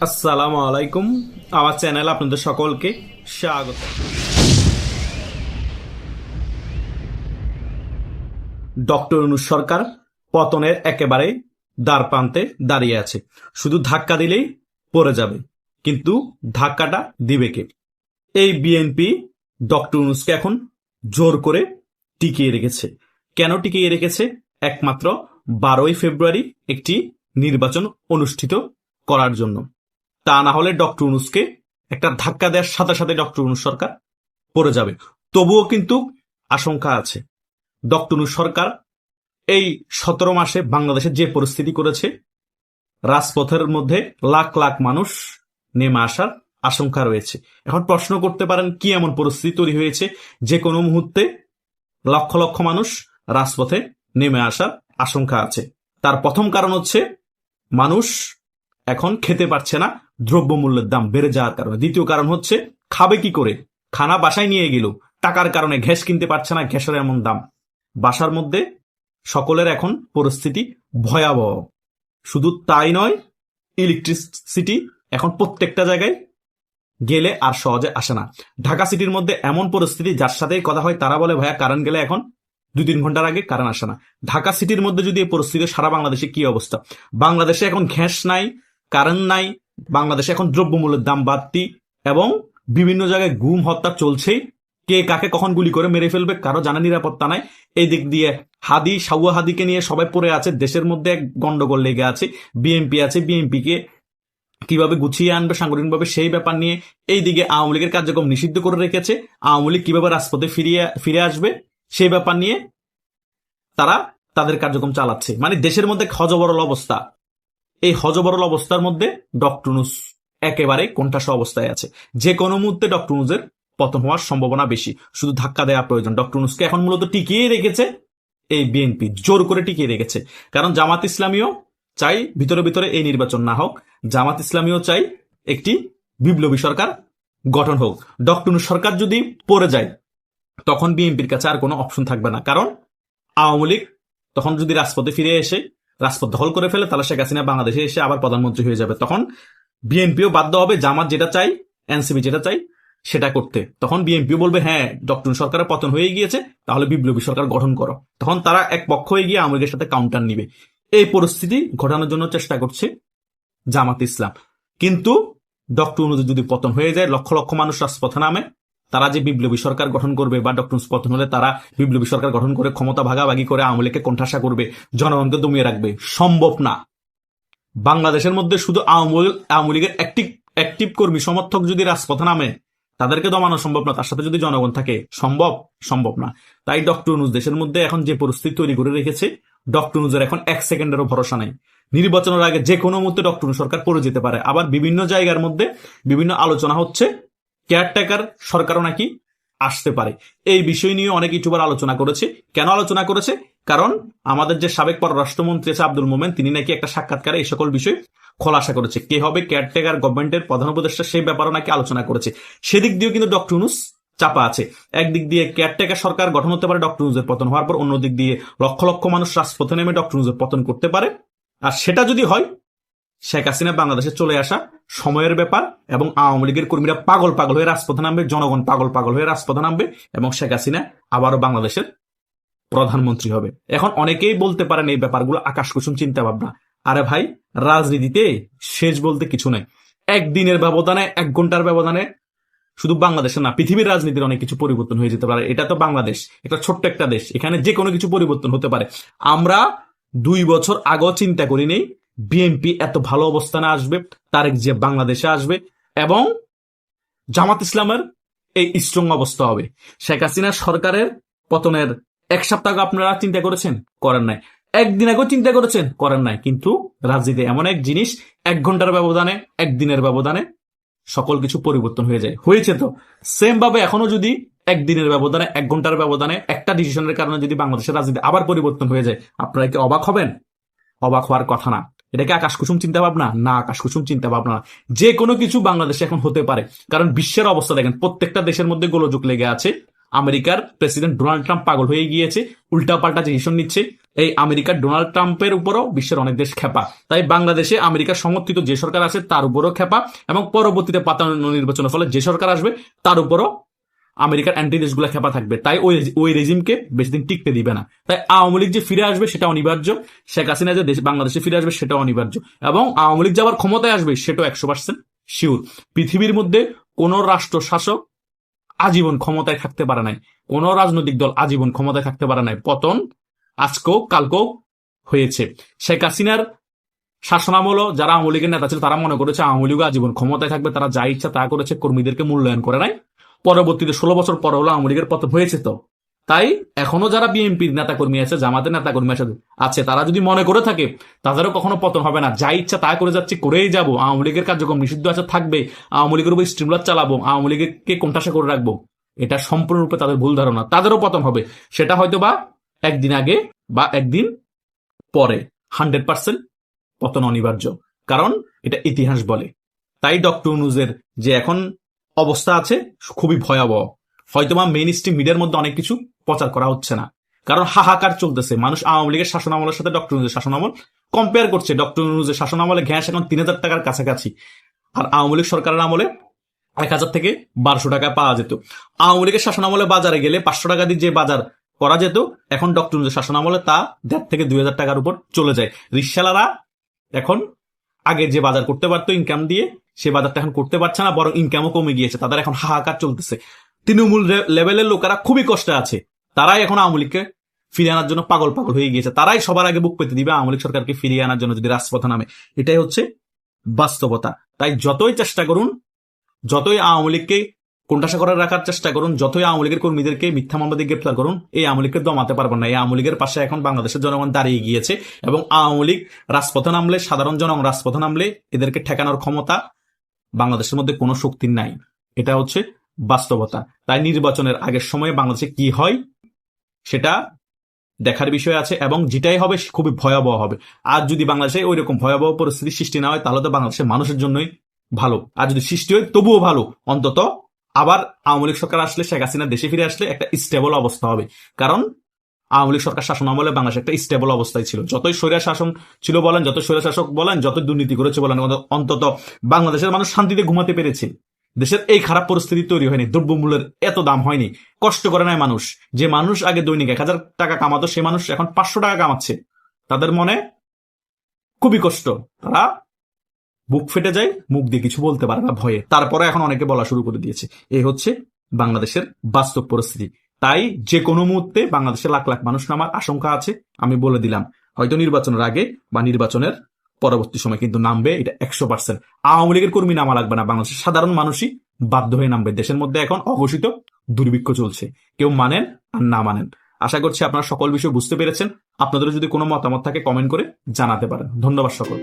আসসালামু আলাইকুম। আমার চ্যানেলে আপনাদের সকলকে স্বাগত। ডক্টর ইউনূস সরকার পতনের একেবারে দ্বার প্রান্তে দাঁড়িয়ে আছে। শুধু ধাক্কা দিলেই পড়ে যাবে, কিন্তু ধাক্কাটা দিবে কে? এই বিএনপি ডক্টর ইউনূসকে এখন জোর করে টিকিয়ে রেখেছে। কেন টিকিয়ে রেখেছে? একমাত্র 12ই ফেব্রুয়ারি একটি নির্বাচন অনুষ্ঠিত করার জন্য। তা না হলে ডক্টর ইউনূসকে একটা ধাক্কা দেওয়ার সাথে সাথে ডক্টর ইউনূস সরকার পড়ে যাবে। তবুও কিন্তু আশঙ্কা আছে। ডক্টর ইউনূস সরকার এই 17 মাসে বাংলাদেশে যে পরিস্থিতি করেছে, রাজপথের মধ্যে লাখ লাখ মানুষ নেমে আসার আশঙ্কা রয়েছে। এখন প্রশ্ন করতে পারেন, কি এমন পরিস্থিতি তৈরি হয়েছে যে কোনো মুহূর্তে লক্ষ লক্ষ মানুষ রাজপথে নেমে আসার আশঙ্কা আছে? তার প্রথম কারণ হচ্ছে মানুষ এখন খেতে পারছে না, দ্রব্যমূল্যের দাম বেড়ে যাওয়ার কারণে। দ্বিতীয় কারণ হচ্ছে খাবে কি করে? খানা বাসায় নিয়ে গেল, টাকার কারণে গ্যাস কিনতে পারছে না, গ্যাসের এমন দাম। বাসার মধ্যে সকলের এখন পরিস্থিতি ভয়াবহ। শুধু তাই নয়, ইলেকট্রিসিটি এখন প্রত্যেকটা জায়গায় গেলে আর সহজে আসে না। ঢাকা সিটির মধ্যে এমন পরিস্থিতি, যার সাথে কথা হয় তারা বলে ভাইয়া কারেন্ট গেলে এখন 2-3 ঘন্টার আগে কারেন্ট আসে না। ঢাকা সিটির মধ্যে যদি এই পরিস্থিতি, সারা বাংলাদেশে কি অবস্থা? বাংলাদেশে এখন গ্যাস নাই, কারেন্ট নাই, বাংলাদেশে এখন দ্রব্যমূল্যের দাম বাড়তি, এবং বিভিন্ন জায়গায় গুম হত্যা চলছেই। কে কাকে কখন গুলি করে মেরে ফেলবে কারো জানা নিরাপত্তা নাই। এই দিক দিয়ে সাউয়া হাদিকে নিয়ে সবাই পড়ে আছে। দেশের মধ্যে এক গন্ডগোল লেগে আছে। বিএনপি আছে, বিএনপিকে কিভাবে গুছিয়ে আনবে সাংগঠনিকভাবে সেই ব্যাপার নিয়ে। এইদিকে আওয়ামী লীগের কার্যক্রম নিষিদ্ধ করে রেখেছে। আওয়ামী লীগ কিভাবে রাজপথে ফিরে আসবে সেই ব্যাপার নিয়ে তারা তাদের কার্যক্রম চালাচ্ছে। মানে দেশের মধ্যে হযবরল অবস্থা। এই হযবরল অবস্থার মধ্যে ডক্টর ইউনূস একেবারে কোণঠাসা অবস্থায় আছে। যে কোনো মুহূর্তে ডক্টর ইউনূসের পতন হওয়ার সম্ভাবনা বেশি। শুধু ধাক্কা দেওয়া প্রয়োজন। ডক্টর ইউনূসকে এখন মূলত টিকিয়ে রেখেছে এই বিএনপি, জোর করে টিকিয়ে রেখেছে। কারণ জামাত ইসলামীও চাই ভিতরে ভিতরে এই নির্বাচন না হোক। জামাত ইসলামীও চাই একটি বিপ্লবী সরকার গঠন হোক। ডক্টর ইউনূস সরকার যদি পড়ে যায়, তখন বিএনপির কাছে আর কোনো অপশন থাকবে না। কারণ আওয়ামী লীগ তখন যদি রাজপথে ফিরে এসে রাজপথ দখল করে ফেলে, তাহলে শেখ হাসিনা বাংলাদেশে এসে আবার প্রধানমন্ত্রী হয়ে যাবে। তখন বিএনপিও বাধ্য হবে জামাত যেটা চাই, এনসিপি যেটা চাই সেটা করতে। তখন বিএনপিও বলবে হ্যাঁ, ডক্টর ইউনূস সরকারের পতন হয়ে গিয়েছে, তাহলে বিপ্লবী সরকার গঠন করো। তখন তারা এক পক্ষ হয়ে গিয়ে আওয়ামী লীগের সাথে কাউন্টার নিবে। এই পরিস্থিতি ঘটানোর জন্য চেষ্টা করছে জামাত ইসলাম। কিন্তু ডক্টর ইউনূস যদি পতন হয়ে যায়, লক্ষ লক্ষ মানুষ রাজপথে নামে, তারা যে বিপ্লবী সরকার গঠন করবে, বা ডক্টর ইউনূস পতন হলে তারা বিপ্লবী সরকার গঠন করে ক্ষমতা ভাগাভাগি করে আওয়ামী লীগকে কোণঠাসা করবে, জনগণকে দমিয়ে রাখবে, সম্ভব না। বাংলাদেশের মধ্যে শুধু আওয়ামী লীগের অ্যাক্টিভ কর্মী সমর্থক যদি রাজপথে নামে, তাদেরকে দমানো সম্ভব না। তার সাথে যদি জনগণ থাকে, সম্ভব না। তাই ডক্টর ইউনূস দেশের মধ্যে এখন যে পরিস্থিতি তৈরি করে রেখেছে, ডক্টর ইউনূসের এখন 1 সেকেন্ডেরও ভরসা নাই। নির্বাচনের আগে যে কোনো মুহূর্তে ডক্টর ইউনূস সরকার পড়ে যেতে পারে। আবার বিভিন্ন জায়গার মধ্যে বিভিন্ন আলোচনা হচ্ছে, কেয়ারটেকার সরকারও নাকি আসতে পারে। এই বিষয় নিয়ে অনেক ইউটিউবার আলোচনা করেছে। কেন আলোচনা করেছে? কারণ আমাদের যে সাবেক পররাষ্ট্রমন্ত্রী আছে আব্দুল মোমেন, তিনি নাকি একটা সাক্ষাৎকারে এই সকল বিষয় খোলাসা করেছে। কে হবে কেয়ারটেকার গভর্নমেন্টের প্রধান উপদেষ্টা, সেই ব্যাপারও নাকি আলোচনা করেছে। সেদিক দিয়েও কিন্তু ডক্টর ইউনূস চাপা আছে। একদিক দিয়ে কেয়ারটেকার সরকার গঠন হতে পারে ডক্টর ইউনূসের পতন হওয়ার পর, অন্যদিক দিয়ে লক্ষ লক্ষ মানুষ রাজপথে নেমে ডক্টর ইউনূসের পতন করতে পারে। আর সেটা যদি হয়, শেখ হাসিনা বাংলাদেশে চলে আসা সময়ের ব্যাপার, এবং আওয়ামী লীগের কর্মীরা পাগল পাগল হয়ে রাজপথে নামবে, জনগণ পাগল পাগল হয়ে রাজপথে নামবে, এবং শেখ হাসিনা আবারও বাংলাদেশের প্রধানমন্ত্রী হবে। এখন অনেকেই বলতে পারেন এই ব্যাপারগুলো আকাশ কুসুম চিন্তা ভাবনা। আরে ভাই, রাজনীতিতে শেষ বলতে কিছু নাই। একদিনের ব্যবধানে, 1 ঘন্টার ব্যবধানে শুধু বাংলাদেশে না, পৃথিবীর রাজনীতির অনেক কিছু পরিবর্তন হয়ে যেতে পারে। এটা তো বাংলাদেশ, একটা ছোট্ট একটা দেশ, এখানে যে কোনো কিছু পরিবর্তন হতে পারে। আমরা 2 বছর আগেও চিন্তা করি নেই বিএনপি এত ভালো অবস্থানে আসবে, তারেক জিয়া বাংলাদেশে আসবে, এবং জামাত ইসলামের এই স্ট্রং অবস্থা হবে। শেখ হাসিনা সরকারের পতনের 1 সপ্তাহ আগে আপনারা চিন্তা করেছেন? করেন নাই। 1 দিন আগেও চিন্তা করেছেন? করেন নাই। কিন্তু রাজনীতি এমন এক জিনিস, 1 ঘন্টার ব্যবধানে, 1 দিনের ব্যবধানে সকল কিছু পরিবর্তন হয়ে যায়। হয়েছে তো। সেম ভাবে এখনো যদি 1 দিনের ব্যবধানে, 1 ঘন্টার ব্যবধানে একটা ডিসিশনের কারণে যদি বাংলাদেশের রাজনীতি আবার পরিবর্তন হয়ে যায়, আপনারা কি অবাক হবেন? অবাক হওয়ার কথা না। এটাকে আকাশ কুসুম চিন্তা ভাবনা না, আকাশ কুসুম চিন্তা ভাবনা। যে কোনো কিছু বাংলাদেশে এখন হতে পারে। কারণ বিশ্বের অবস্থা দেখেন, প্রত্যেকটা দেশের মধ্যে গোলযোগ লেগে আছে। আমেরিকার প্রেসিডেন্ট ডোনাল্ড ট্রাম্প পাগল হয়ে গিয়েছে, উল্টাপাল্টা ডিসিশন নিচ্ছে। এই আমেরিকার ডোনাল্ড ট্রাম্পের উপরও বিশ্বের অনেক দেশ খেপা। তাই বাংলাদেশে আমেরিকার সমর্থিত যে সরকার আছে তার উপরও খেপা, এবং পরবর্তীতে পাতানো নির্বাচনের ফলে যে সরকার আসবে তার উপরও আমেরিকার অ্যান্টি দেশগুলো খেপা থাকবে। তাই ওই রেজিমকে বেশি দিন টিকতে দিবে না। তাই আওয়ামী লীগ যে ফিরে আসবে সেটা অনিবার্য, শেখ হাসিনা যে বাংলাদেশে ফিরে আসবে সেটাও অনিবার্য, এবং আওয়ামী লীগ যাবার ক্ষমতায় আসবে সেটাও 100% শিওর। পৃথিবীর মধ্যে কোন রাষ্ট্র শাসক আজীবন ক্ষমতায় থাকতে পারে নাই, কোন রাজনৈতিক দল আজীবন ক্ষমতায় থাকতে পারে নাই। পতন আজকেও কালকেও হয়েছে। শেখ হাসিনার শাসনামল যারা আওয়ামী লীগের নেতা ছিল তারা মনে করেছে আওয়ামী লীগ আজীবন ক্ষমতায় থাকবে, তারা যা ইচ্ছা তা করেছে, কর্মীদেরকে মূল্যায়ন করে নাই। পরবর্তীতে 16 বছর পর হলো আওয়ামী লীগের পতন হয়েছে। তো তাই এখনো যারা বিএনপির নেতাকর্মী আছে, জামাতের নেতাকর্মী আছে, তারা যদি মনে করে থাকে তাদেরও কখনো পতন হবে না, যা ইচ্ছা তা করে যাচ্ছে, করেই যাবো, আওয়ামী লীগের কার্যক্রম নিষিদ্ধ আছে থাকবে, আওয়ামী লীগের উপর স্টিমুলার চালাবো, আওয়ামী লীগকে কোণঠাসা করে রাখবো, এটা সম্পূর্ণরূপে তাদের ভুল ধারণা। তাদেরও পতন হবে, সেটা হয়তো বা একদিন আগে বা একদিন পরে। 100% পতন অনিবার্য, কারণ এটা ইতিহাস বলে। তাই ডক্টর ইউনূসের যে এখন অবস্থা আছে খুবই ভয়াবহ। হয়তোবা মেইন স্ট্রিম মিডিয়ার মধ্যে অনেক কিছু প্রচার করা হচ্ছে না, কারণ হাহাকার চলতেছে। মানুষ আওয়ামী লীগের শাসনামলের সাথে ডক্টর ইউনূসের শাসনামল কম্পেয়ার করছে। ডক্টর ইউনূসের শাসনামলে গ্যাস এখন 3000 টাকার কাছাকাছি, আর আওয়ামী লীগ সরকারের আমলে 1000 থেকে 1200 টাকা পাওয়া যেত। আওয়ামী লীগের শাসনামলে বাজারে গেলে 500 টাকা দিয়ে যে বাজার করা যেত, এখন ডক্টর ইউনূসের শাসনামলে তা 1,500 থেকে 2,000 টাকার উপর চলে যায়। রিকশালারা এখন আগে যে বাজার করতে পারতো ইনকাম দিয়ে, সে বাজারটা এখন করতে পারছে না, বরং ইনকামও কমে গিয়েছে। তাদের এখন হাহাকার চলতেছে। তৃণমূল লেভেলের লোকেরা খুবই কষ্টে আছে, তারাই এখন আওয়ামী লীগকে ফিরিয়ে আনার জন্য পাগল পাগল হয়ে গিয়েছে। তারাই সবার আগে বুক পেতে দিবে আওয়ামী লীগ সরকারকে ফিরিয়ে আনার জন্য যদি রাজপথে নামে। এটাই হচ্ছে বাস্তবতা। তাই যতই চেষ্টা করুন, যতই আওয়ামী লীগকে কোণঠাসা করে রাখার চেষ্টা করুন, যতই আওয়ামী লীগের কর্মীদেরকে মিথ্যা মামলা দিয়ে গ্রেপ্তার করুন, এই আওয়ামী লীগকে দমাতে পারবেন না। এই আওয়ামী লীগের পাশে এখন বাংলাদেশের জনগণ দাঁড়িয়ে গিয়েছে, এবং আওয়ামী লীগ রাজপথে নামলে, সাধারণ জনগণ রাজপথে নামলে এদেরকে ঠেকানোর ক্ষমতা বাংলাদেশের মধ্যে কোনো শক্তির নাই। এটা হচ্ছে বাস্তবতা। তাই নির্বাচনের আগের সময়ে বাংলাদেশে কি হয় সেটা দেখার বিষয় আছে, এবং যেটাই হবে খুবই ভয়াবহ হবে। আর যদি বাংলাদেশে ওই রকম ভয়াবহ পরিস্থিতি সৃষ্টি না হয় তাহলে তো বাংলাদেশের মানুষের জন্যই ভালো। আর যদি সৃষ্টি হয় তবুও ভালো, অন্তত আবার আওয়ামী লীগ সরকার আসলে, শেখ হাসিনা দেশে ফিরে আসলে একটা স্টেবল অবস্থা হবে। কারণ আওয়ামী লীগ সরকার শাসন আমলে বাংলাদেশ একটা স্টেবল অবস্থায় ছিল। যতই স্বৈরা শাসন ছিল বলেন, যত স্বৈরা শাসক বলেন, যতই দুর্নীতি করেছে বলেন, অন্তত বাংলাদেশের মানুষ শান্তিতে ঘুমাতে পেরেছে। দেশের এই খারাপ পরিস্থিতি তৈরি হয়নি, দ্রব্যমূল্যের এত দাম হয়নি, কষ্ট করে নাই মানুষ। যে মানুষ আগে দৈনিক 1000 টাকা কামাতো, সে মানুষ এখন 500 টাকা কামাচ্ছে। তাদের মনে খুবই কষ্ট, তারা বুক ফেটে যায়, মুখ দিয়ে কিছু বলতে পারে না ভয়ে। তারপরে এখন অনেকে বলা শুরু করে দিয়েছে। এই হচ্ছে বাংলাদেশের বাস্তব পরিস্থিতি। তাই যে কোনো মুহূর্তে বাংলাদেশে লাখ লাখ মানুষ নামার আশঙ্কা আছে। আমি বলে দিলাম, হয়তো নির্বাচনের আগে বা নির্বাচনের পরবর্তী সময় কিন্তু নামবে, এটা 100%। আওয়ামী লীগের কর্মী নামা লাগবে না, বাংলাদেশের সাধারণ মানুষই বাধ্য হয়ে নামবে। দেশের মধ্যে এখন অঘোষিত দুর্ভিক্ষ চলছে, কেউ মানেন আর না মানেন। আশা করছি আপনারা সকল বিষয় বুঝতে পেরেছেন। আপনাদের যদি কোনো মতামত থাকে কমেন্ট করে জানাতে পারেন। ধন্যবাদ সকল।